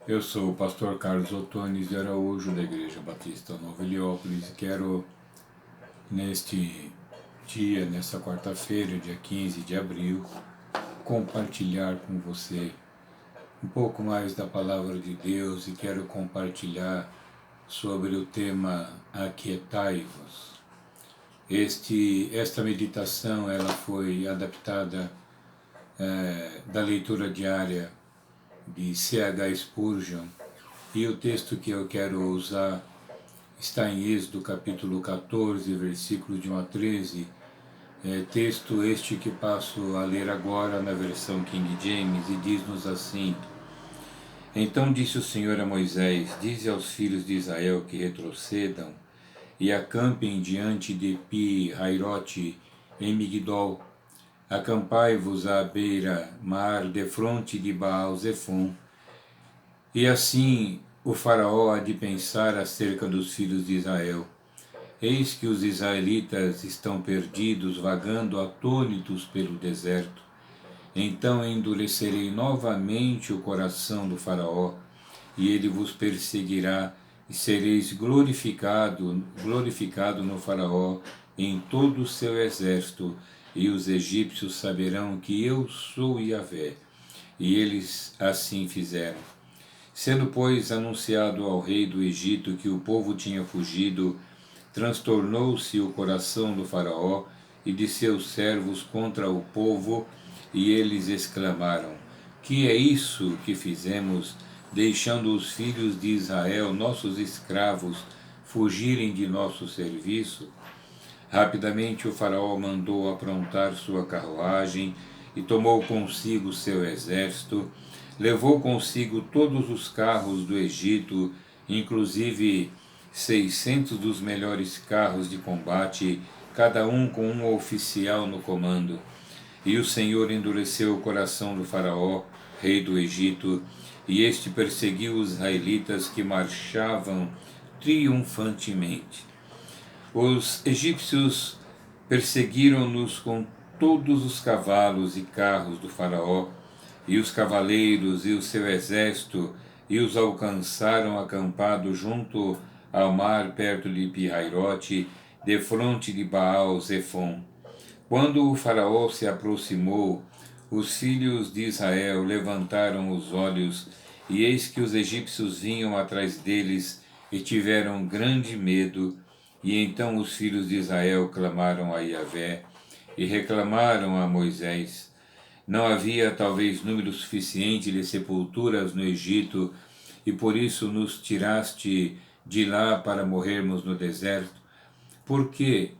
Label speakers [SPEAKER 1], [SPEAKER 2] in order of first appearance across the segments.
[SPEAKER 1] Eu sou o pastor Carlos Otones de Araújo, da Igreja Batista Nova Heliópolis, e quero, neste dia, nesta quarta-feira, dia 15 de abril, compartilhar com você um pouco mais da Palavra de Deus e quero compartilhar sobre o tema Aquietai-vos. Esta meditação ela foi adaptada da leitura diária de C.H. Spurgeon, e o texto que eu quero usar está em Êxodo capítulo 14, versículos de 1 a 13, texto este que passo a ler agora na versão King James, e diz-nos assim: Então disse o Senhor a Moisés: Dize aos filhos de Israel que retrocedam e acampem diante de Pi-Hairote em Migdol. Acampai-vos à beira-mar defronte de Baal-Zefon. E assim o faraó há de pensar acerca dos filhos de Israel: Eis que os israelitas estão perdidos, vagando atônitos pelo deserto. Então endurecerei novamente o coração do faraó, e ele vos perseguirá, e sereis glorificado no faraó, em todo o seu exército, e os egípcios saberão que eu sou Yahvé. E eles assim fizeram. Sendo, pois, anunciado ao rei do Egito que o povo tinha fugido, transtornou-se o coração do faraó e de seus servos contra o povo, e eles exclamaram: Que é isso que fizemos, deixando os filhos de Israel, nossos escravos, fugirem de nosso serviço? Rapidamente o faraó mandou aprontar sua carruagem e tomou consigo seu exército, levou consigo todos os carros do Egito, inclusive 600 dos melhores carros de combate, cada um com um oficial no comando. E o Senhor endureceu o coração do faraó, rei do Egito, e este perseguiu os israelitas que marchavam triunfantemente. Os egípcios perseguiram-nos com todos os cavalos e carros do faraó, e os cavaleiros e o seu exército, e os alcançaram acampados junto ao mar, perto de Pi-Hairote, defronte de Baal-Zefon. Quando o faraó se aproximou, os filhos de Israel levantaram os olhos, e eis que os egípcios vinham atrás deles, e tiveram grande medo. E então os filhos de Israel clamaram a Yahvé, e reclamaram a Moisés. Não havia talvez número suficiente de sepulturas no Egito, e por isso nos tiraste de lá para morrermos no deserto? Por que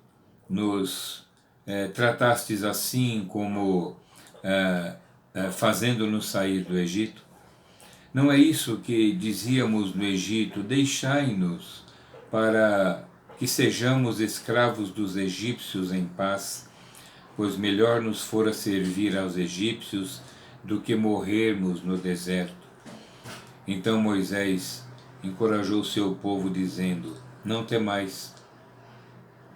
[SPEAKER 1] nos tratastes assim, como fazendo-nos sair do Egito? Não é isso que dizíamos no Egito: Deixai-nos para que sejamos escravos dos egípcios em paz, pois melhor nos fora servir aos egípcios do que morrermos no deserto. Então Moisés encorajou seu povo, dizendo: Não temais,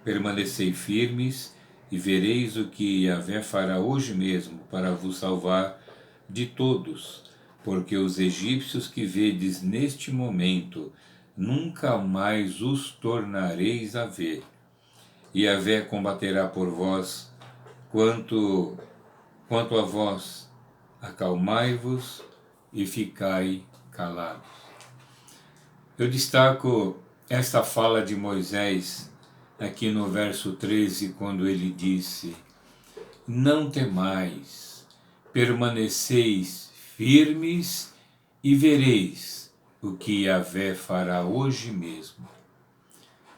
[SPEAKER 1] permanecei firmes, e vereis o que Yahvé fará hoje mesmo para vos salvar de todos, porque os egípcios que vedes neste momento, nunca mais os tornareis a ver. E Yahvé combaterá por vós. Quanto a vós, acalmai-vos e ficai calados. Eu destaco esta fala de Moisés aqui no verso 13, quando ele disse: Não temais, permaneceis firmes e vereis o que Yahvé fará hoje mesmo.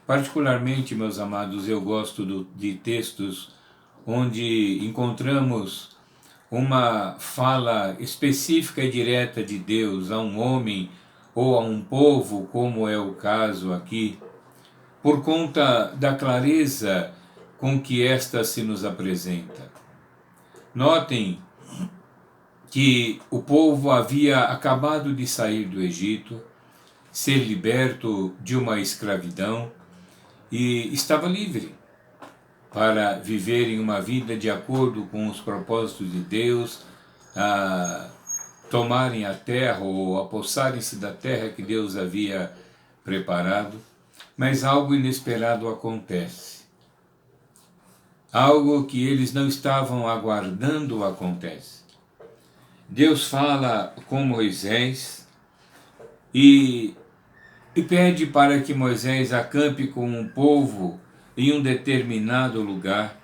[SPEAKER 1] Particularmente, meus amados, eu gosto de textos onde encontramos uma fala específica e direta de Deus a um homem ou a um povo, como é o caso aqui, por conta da clareza com que esta se nos apresenta. Notem que o povo havia acabado de sair do Egito, ser liberto de uma escravidão, e estava livre para viverem uma vida de acordo com os propósitos de Deus, tomarem a terra ou apossarem-se da terra que Deus havia preparado, mas algo inesperado acontece. Algo que eles não estavam aguardando acontece. Deus fala com Moisés e pede para que Moisés acampe com o povo em um determinado lugar,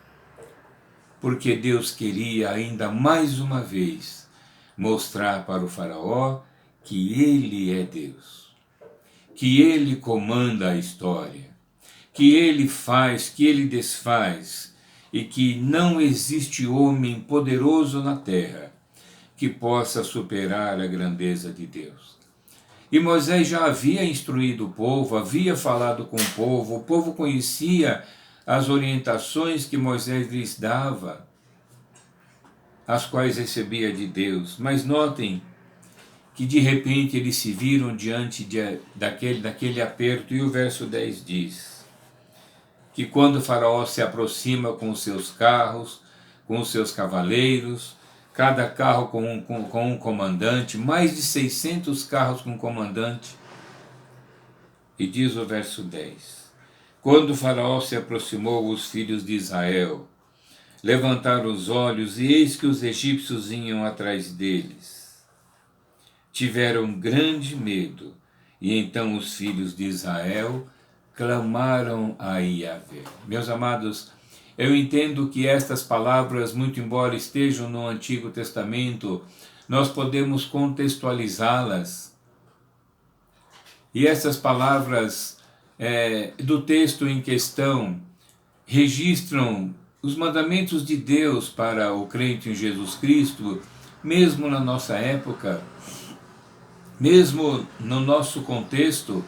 [SPEAKER 1] porque Deus queria ainda mais uma vez mostrar para o faraó que ele é Deus, que ele comanda a história, que ele faz, que ele desfaz, e que não existe homem poderoso na terra que possa superar a grandeza de Deus. E Moisés já havia instruído o povo, havia falado com o povo conhecia as orientações que Moisés lhes dava, as quais recebia de Deus. Mas notem que de repente eles se viram diante daquele aperto, e o verso 10 diz que quando o faraó se aproxima com os seus carros, com os seus cavaleiros, cada carro com um comandante, mais de 600 carros com comandante. E diz o verso 10, quando o faraó se aproximou, os filhos de Israel levantaram os olhos, e eis que os egípcios vinham atrás deles. Tiveram grande medo, e então os filhos de Israel clamaram a Yahvé. Meus amados, eu entendo que estas palavras, muito embora estejam no Antigo Testamento, nós podemos contextualizá-las. E essas palavras do texto em questão registram os mandamentos de Deus para o crente em Jesus Cristo, mesmo na nossa época, mesmo no nosso contexto,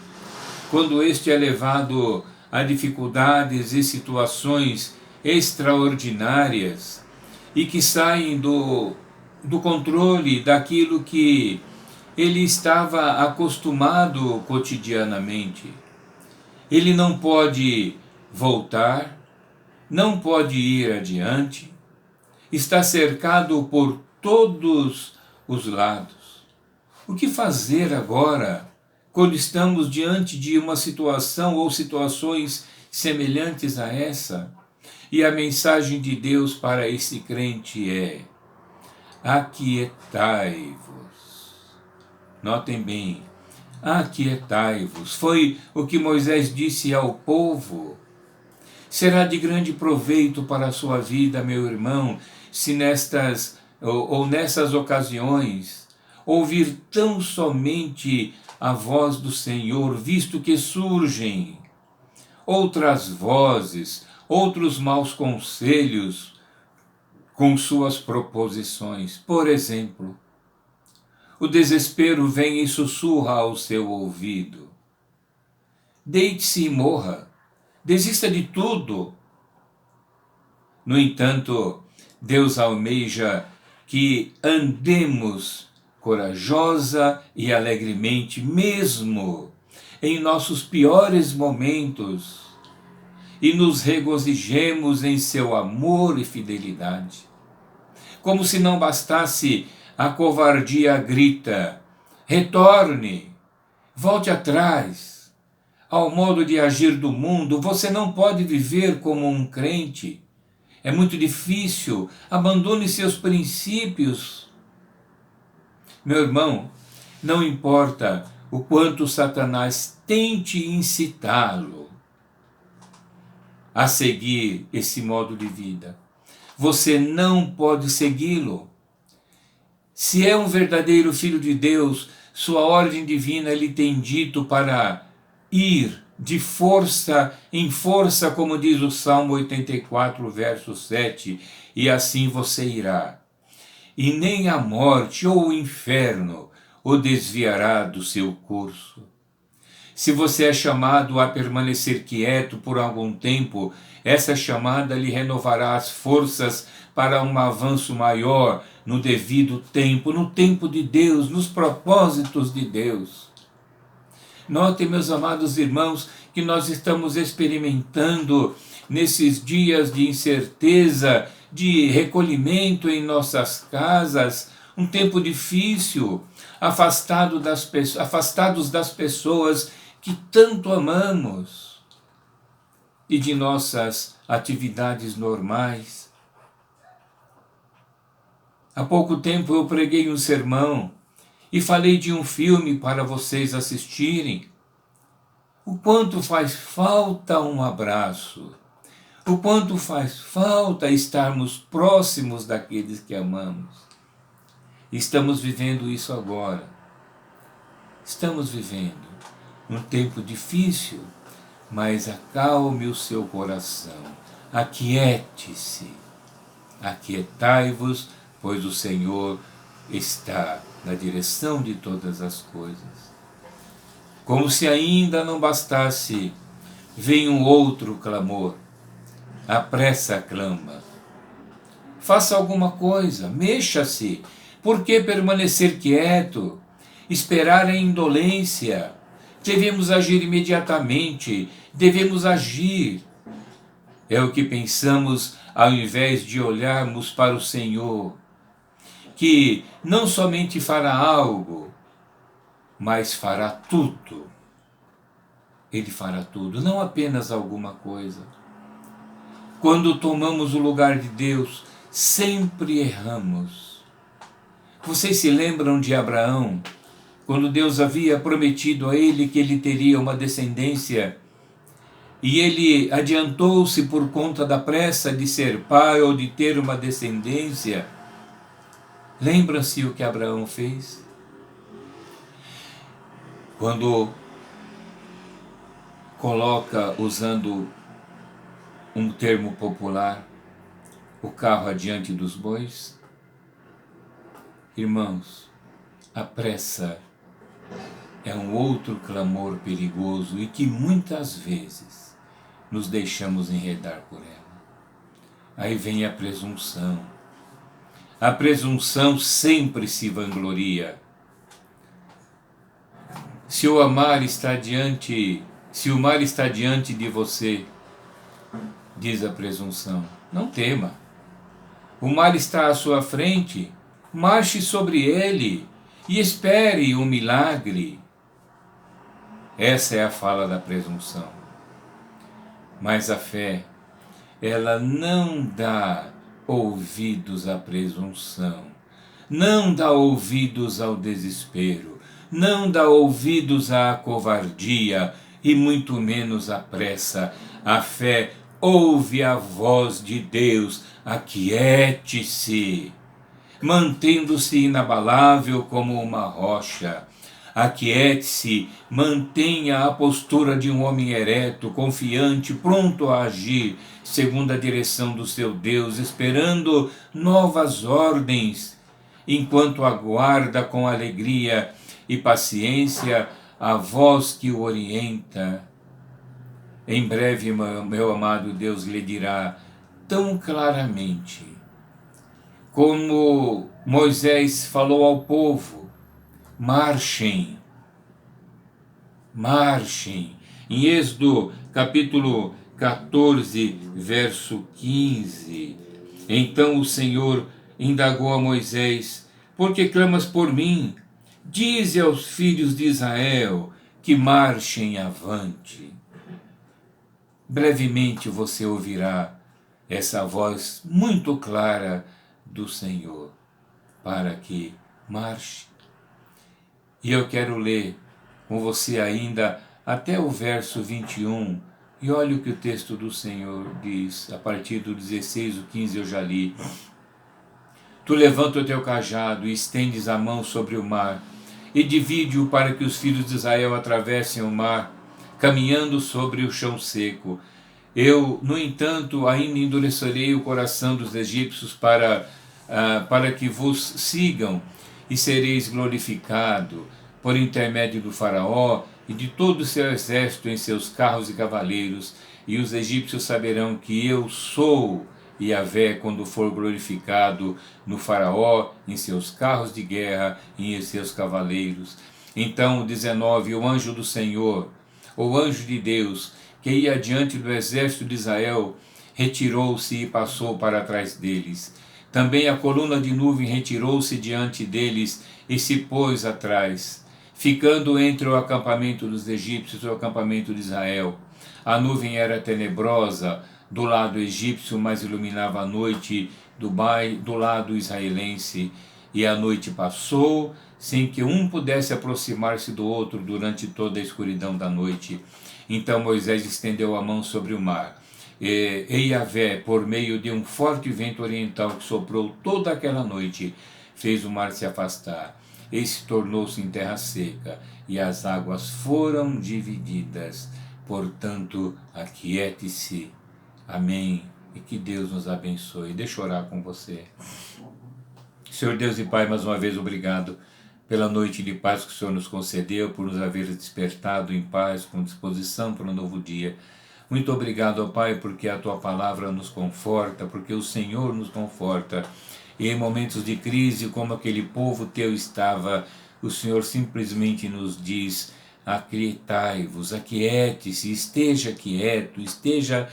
[SPEAKER 1] quando este é levado a dificuldades e situações extraordinárias e que saem do controle daquilo que ele estava acostumado cotidianamente. Ele não pode voltar, não pode ir adiante, está cercado por todos os lados. O que fazer agora, quando estamos diante de uma situação ou situações semelhantes a essa? E a mensagem de Deus para esse crente é: aquietai-vos. Notem bem, aquietai-vos. Foi o que Moisés disse ao povo. Será de grande proveito para a sua vida, meu irmão, se nessas ocasiões ouvir tão somente a voz do Senhor, visto que surgem outras vozes, outros maus conselhos com suas proposições. Por exemplo, o desespero vem e sussurra ao seu ouvido: deite-se e morra, desista de tudo. No entanto, Deus almeja que andemos corajosa e alegremente, mesmo em nossos piores momentos, e nos regozijemos em seu amor e fidelidade. Como se não bastasse, a covardia grita: retorne, volte atrás. Ao modo de agir do mundo, você não pode viver como um crente. É muito difícil, abandone seus princípios. Meu irmão, não importa o quanto Satanás tente incitá-lo a seguir esse modo de vida, você não pode segui-lo. Se é um verdadeiro filho de Deus, sua ordem divina lhe tem dito para ir de força em força, como diz o Salmo 84, verso 7, e assim você irá. E nem a morte ou o inferno o desviará do seu curso. Se você é chamado a permanecer quieto por algum tempo, essa chamada lhe renovará as forças para um avanço maior no devido tempo, no tempo de Deus, nos propósitos de Deus. Notem, meus amados irmãos, que nós estamos experimentando nesses dias de incerteza, de recolhimento em nossas casas, um tempo difícil, afastados das pessoas que tanto amamos e de nossas atividades normais. Há pouco tempo eu preguei um sermão e falei de um filme para vocês assistirem. O quanto faz falta um abraço, o quanto faz falta estarmos próximos daqueles que amamos. Estamos vivendo isso agora. Estamos vivendo um tempo difícil, mas acalme o seu coração. Aquiete-se. Aquietai-vos, pois o Senhor está na direção de todas as coisas. Como se ainda não bastasse, vem um outro clamor. A pressa clama. Faça alguma coisa, mexa-se. Por que permanecer quieto? Esperar é indolência. Devemos agir imediatamente, devemos agir. É o que pensamos ao invés de olharmos para o Senhor, que não somente fará algo, mas fará tudo. Ele fará tudo, não apenas alguma coisa. Quando tomamos o lugar de Deus, sempre erramos. Vocês se lembram de Abraão, quando Deus havia prometido a ele que ele teria uma descendência, e ele adiantou-se por conta da pressa de ser pai ou de ter uma descendência? Lembra-se o que Abraão fez? Quando coloca, usando um termo popular, o carro adiante dos bois? Irmãos, a pressa é um outro clamor perigoso e que muitas vezes nos deixamos enredar por ela. Aí vem a presunção. A presunção sempre se vangloria. Se o mar está diante de você, diz a presunção, não tema. O mar está à sua frente, marche sobre ele e espere um milagre. Essa é a fala da presunção. Mas a fé, ela não dá ouvidos à presunção, não dá ouvidos ao desespero, não dá ouvidos à covardia e muito menos à pressa. A fé ouve a voz de Deus, aquiete-se, mantendo-se inabalável como uma rocha. Aquiete-se, mantenha a postura de um homem ereto, confiante, pronto a agir, segundo a direção do seu Deus, esperando novas ordens, enquanto aguarda com alegria e paciência a voz que o orienta. Em breve, meu amado Deus lhe dirá tão claramente, como Moisés falou ao povo: marchem, marchem. Em Êxodo capítulo 14, verso 15. Então o Senhor indagou a Moisés: por que clamas por mim? Dize aos filhos de Israel que marchem avante. Brevemente você ouvirá essa voz muito clara do Senhor, para que marche. E eu quero ler com você ainda até o verso 21, e olha o que o texto do Senhor diz, a partir do 16, o 15 eu já li. Tu levanta o teu cajado e estendes a mão sobre o mar, e divide-o para que os filhos de Israel atravessem o mar, caminhando sobre o chão seco. Eu, no entanto, ainda endurecerei o coração dos egípcios para que vos sigam, e sereis glorificado por intermédio do faraó e de todo o seu exército em seus carros e cavaleiros, e os egípcios saberão que eu sou Yahvé quando for glorificado no faraó, em seus carros de guerra e em seus cavaleiros. Então, 19, o anjo do Senhor, o anjo de Deus, que ia adiante do exército de Israel, retirou-se e passou para trás deles. Também a coluna de nuvem retirou-se diante deles e se pôs atrás, ficando entre o acampamento dos egípcios e o acampamento de Israel. A nuvem era tenebrosa do lado egípcio, mas iluminava a noite do lado israelense. E a noite passou, sem que um pudesse aproximar-se do outro durante toda a escuridão da noite. Então Moisés estendeu a mão sobre o mar. E Yahvé, por meio de um forte vento oriental que soprou toda aquela noite, fez o mar se afastar. Esse tornou-se em terra seca, e as águas foram divididas. Portanto, aquiete-se. Amém. E que Deus nos abençoe. Deixa eu orar com você. Senhor Deus e Pai, mais uma vez obrigado pela noite de paz que o Senhor nos concedeu, por nos haver despertado em paz, com disposição para um novo dia. Muito obrigado, ó Pai, porque a Tua palavra nos conforta, porque o Senhor nos conforta. E em momentos de crise, como aquele povo Teu estava, o Senhor simplesmente nos diz: aquietai-vos, aquiete-se, esteja quieto, esteja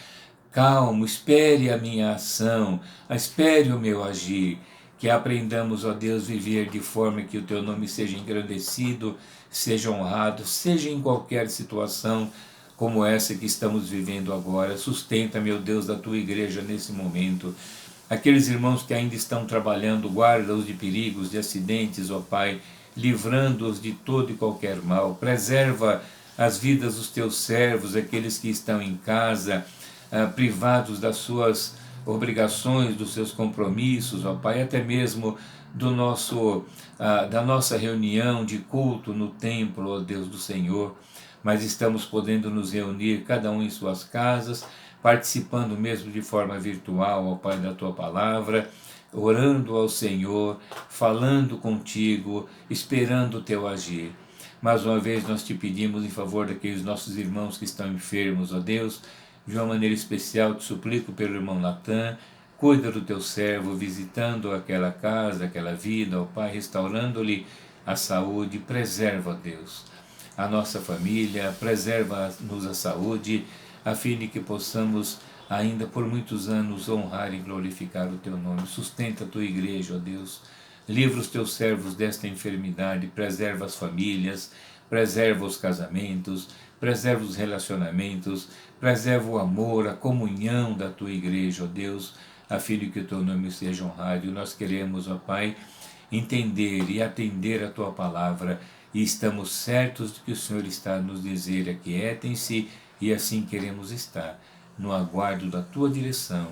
[SPEAKER 1] calmo, espere a minha ação, espere o meu agir. Que aprendamos, ó Deus, viver de forma que o Teu nome seja engrandecido, seja honrado, seja em qualquer situação como essa que estamos vivendo agora. Sustenta, meu Deus, da Tua igreja nesse momento. Aqueles irmãos que ainda estão trabalhando, guarda-os de perigos, de acidentes, ó Pai, livrando-os de todo e qualquer mal. Preserva as vidas dos Teus servos, aqueles que estão em casa, privados das suas obrigações, dos seus compromissos, ó Pai, até mesmo da nossa reunião de culto no templo, ó Deus do Senhor. Mas estamos podendo nos reunir, cada um em suas casas, participando mesmo de forma virtual, ó Pai, da Tua palavra, orando ao Senhor, falando contigo, esperando o Teu agir. Mais uma vez nós te pedimos em favor daqueles nossos irmãos que estão enfermos, ó Deus, de uma maneira especial te suplico pelo irmão Natan, cuida do Teu servo, visitando aquela casa, aquela vida, ó Pai, restaurando-lhe a saúde, preserva, ó Deus, a nossa família, preserva-nos a saúde, a fim de que possamos ainda por muitos anos honrar e glorificar o Teu nome. Sustenta a Tua igreja, ó Deus, livra os Teus servos desta enfermidade, preserva as famílias, preserva os casamentos, preserva os relacionamentos, preserva o amor, a comunhão da Tua igreja, ó Deus, a fim de que o Teu nome seja honrado. E nós queremos, ó Pai, entender e atender a Tua palavra, e estamos certos de que o Senhor está a nos dizer: aquietem-se, e assim queremos estar, no aguardo da Tua direção,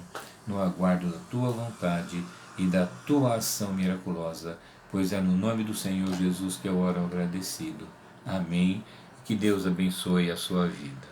[SPEAKER 1] no aguardo da Tua vontade e da Tua ação miraculosa, pois é no nome do Senhor Jesus que eu oro agradecido. Amém. Que Deus abençoe a sua vida.